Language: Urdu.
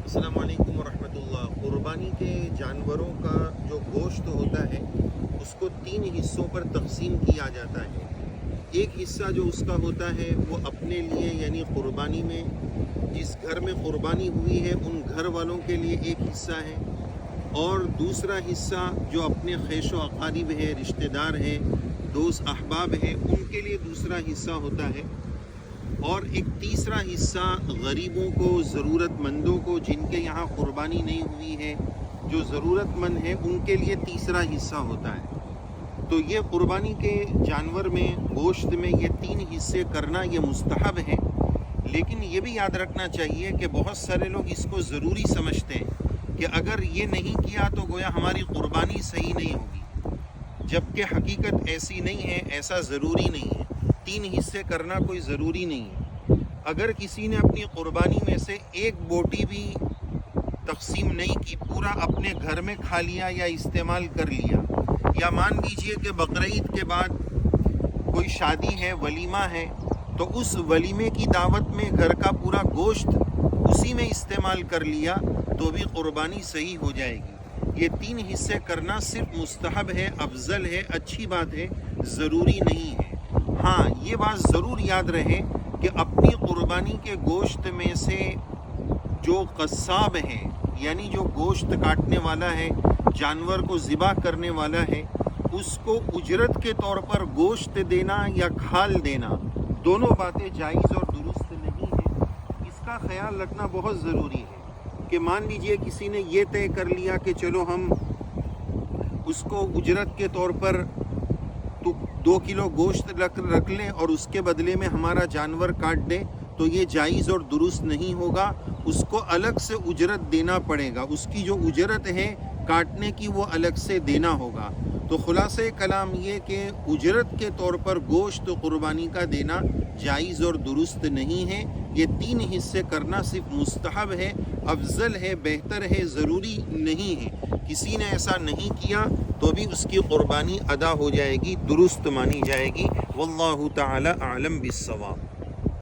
السلام علیکم ورحمۃ اللہ۔ قربانی کے جانوروں کا جو گوشت ہوتا ہے اس کو 3 حصوں پر تقسیم کیا جاتا ہے۔ ایک حصہ جو اس کا ہوتا ہے وہ اپنے لیے یعنی قربانی میں جس گھر میں قربانی ہوئی ہے ان گھر والوں کے لیے ایک حصہ ہے، اور دوسرا حصہ جو اپنے خیش و اقارب ہے، رشتہ دار ہیں، دوست احباب ہیں، ان کے لیے دوسرا حصہ ہوتا ہے، اور ایک تیسرا حصہ غریبوں کو، ضرورت مندوں کو، جن کے یہاں قربانی نہیں ہوئی ہے، جو ضرورت مند ہیں ان کے لیے تیسرا حصہ ہوتا ہے۔ تو یہ قربانی کے جانور میں، گوشت میں یہ 3 حصے کرنا یہ مستحب ہے، لیکن یہ بھی یاد رکھنا چاہیے کہ بہت سارے لوگ اس کو ضروری سمجھتے ہیں کہ اگر یہ نہیں کیا تو گویا ہماری قربانی صحیح نہیں ہوگی، جبکہ حقیقت ایسی نہیں ہے، ایسا ضروری نہیں ہے۔ 3 حصے کرنا کوئی ضروری نہیں ہے۔ اگر کسی نے اپنی قربانی میں سے ایک بوٹی بھی تقسیم نہیں کی، پورا اپنے گھر میں کھا لیا یا استعمال کر لیا، یا مان لیجئے کہ بقرعید کے بعد کوئی شادی ہے، ولیمہ ہے، تو اس ولیمے کی دعوت میں گھر کا پورا گوشت اسی میں استعمال کر لیا تو بھی قربانی صحیح ہو جائے گی۔ یہ 3 حصے کرنا صرف مستحب ہے، افضل ہے، اچھی بات ہے، ضروری نہیں ہے۔ ہاں، یہ بات ضرور یاد رہے کہ اپنی قربانی کے گوشت میں سے جو قصاب ہے، یعنی جو گوشت کاٹنے والا ہے، جانور کو ذبح کرنے والا ہے، اس کو اجرت کے طور پر گوشت دینا یا کھال دینا، دونوں باتیں جائز اور درست نہیں ہیں۔ اس کا خیال رکھنا بہت ضروری ہے کہ مان لیجئے کسی نے یہ طے کر لیا کہ چلو ہم اس کو اجرت کے طور پر 2 کلو گوشت رکھ لیں اور اس کے بدلے میں ہمارا جانور کاٹ دیں، تو یہ جائز اور درست نہیں ہوگا۔ اس کو الگ سے اجرت دینا پڑے گا، اس کی جو اجرت ہے کاٹنے کی وہ الگ سے دینا ہوگا۔ تو خلاصہ کلام یہ کہ اجرت کے طور پر گوشت قربانی کا دینا جائز اور درست نہیں ہے۔ یہ 3 حصے کرنا صرف مستحب ہے، افضل ہے، بہتر ہے، ضروری نہیں ہے۔ کسی نے ایسا نہیں کیا تو بھی اس کی قربانی ادا ہو جائے گی، درست مانی جائے گی۔ واللہ تعالی اعلم بالصواب۔